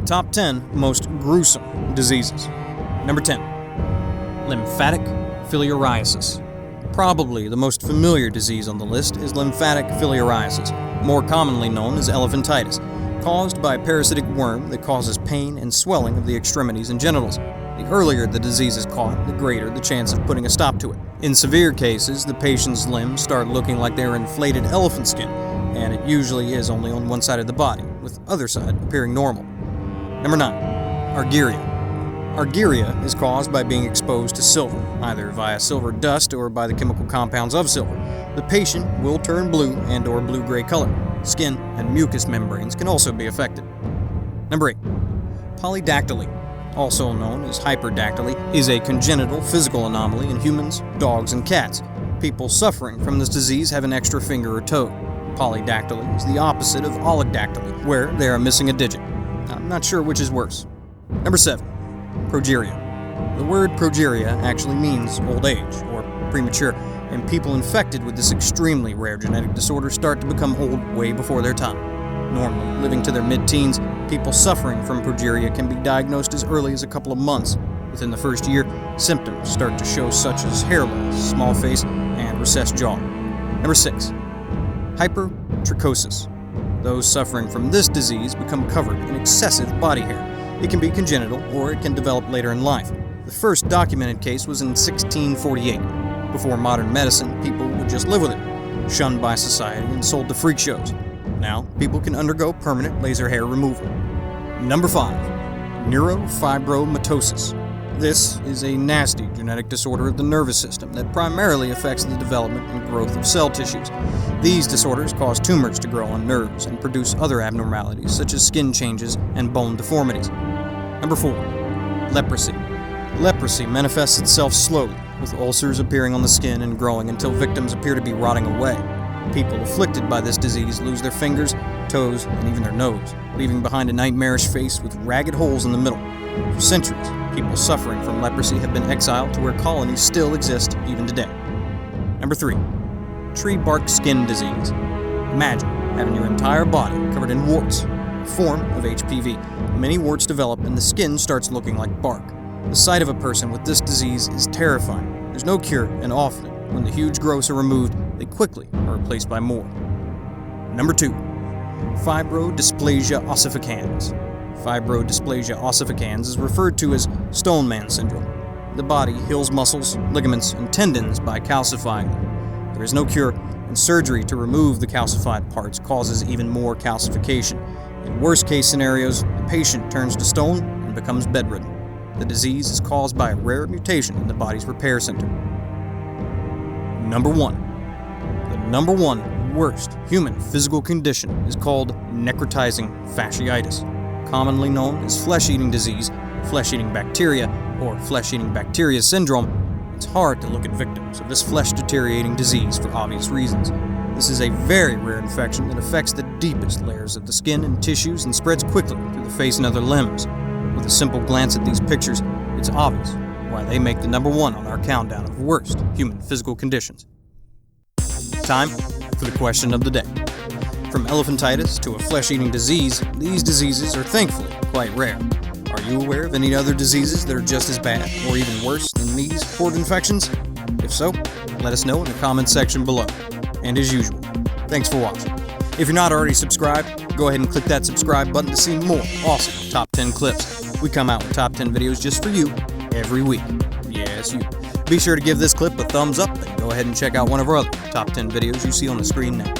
Top 10 most gruesome diseases. Number 10. Lymphatic Filariasis. Probably the most familiar disease on the list is lymphatic filariasis, more commonly known as elephantiasis, caused by a parasitic worm that causes pain and swelling of the extremities and genitals. The earlier the disease is caught, the greater the chance of putting a stop to it. In severe cases, the patient's limbs start looking like they're inflated elephant skin, and it usually is only on one side of the body, with the other side appearing normal. Number 9. Argyria. Argyria is caused by being exposed to silver, either via silver dust or by the chemical compounds of silver. The patient will turn blue and/or blue-gray color. Skin and mucous membranes can also be affected. Number 8. Polydactyly, also known as hyperdactyly, is a congenital physical anomaly in humans, dogs, and cats. People suffering from this disease have an extra finger or toe. Polydactyly is the opposite of oligodactyly, where they are missing a digit. I'm not sure which is worse. Number 7. Progeria. The word progeria actually means old age, or premature, and people infected with this extremely rare genetic disorder start to become old way before their time. Normally, living to their mid-teens, people suffering from progeria can be diagnosed as early as a couple of months. Within the first year, symptoms start to show such as hair loss, small face, and recessed jaw. Number 6. Hypertreekosis. Those suffering from this disease become covered in excessive body hair. It can be congenital, or it can develop later in life. The first documented case was in 1648. Before modern medicine, people would just live with it, shunned by society and sold to freak shows. Now, people can undergo permanent laser hair removal. Number 5. Neurofibromatosis. This is a nasty genetic disorder of the nervous system that primarily affects the development and growth of cell tissues. These disorders cause tumors to grow on nerves and produce other abnormalities such as skin changes and bone deformities. Number 4. Leprosy. Leprosy manifests itself slowly, with ulcers appearing on the skin and growing until victims appear to be rotting away. People afflicted by this disease lose their fingers, toes, and even their nose, leaving behind a nightmarish face with ragged holes in the middle. For centuries, people suffering from leprosy have been exiled to where colonies still exist even today. Number 3. Tree bark skin disease. Imagine having your entire body covered in warts, a form of HPV. Many warts develop and the skin starts looking like bark. The sight of a person with this disease is terrifying. There's no cure, and often, when the huge growths are removed, they quickly are replaced by more. Number 2. Fibrodysplasia ossificans. Fibrodysplasia ossificans is referred to as Stoneman Syndrome. The body heals muscles, ligaments, and tendons by calcifying them. There is no cure, and surgery to remove the calcified parts causes even more calcification. In worst-case scenarios, the patient turns to stone and becomes bedridden. The disease is caused by a rare mutation in the body's repair center. Number 1. The number 1 worst human physical condition is called necrotizing fasciitis, commonly known as flesh-eating disease, flesh-eating bacteria, or flesh-eating bacteria syndrome. It's hard to look at victims of this flesh-deteriorating disease for obvious reasons. This is a very rare infection that affects the deepest layers of the skin and tissues and spreads quickly through the face and other limbs. With a simple glance at these pictures, it's obvious why they make the number 1 on our countdown of worst human physical conditions. Time for the question of the day. From elephantiasis to a flesh-eating disease, these diseases are thankfully quite rare. Are you aware of any other diseases that are just as bad or even worse than these horde infections? If so, let us know in the comments section below. And as usual, thanks for watching. If you're not already subscribed, go ahead and click that subscribe button to see more awesome top 10 clips. We come out with top 10 videos just for you every week. Yes, you. Be sure to give this clip a thumbs up and go ahead and check out one of our other top 10 videos you see on the screen now.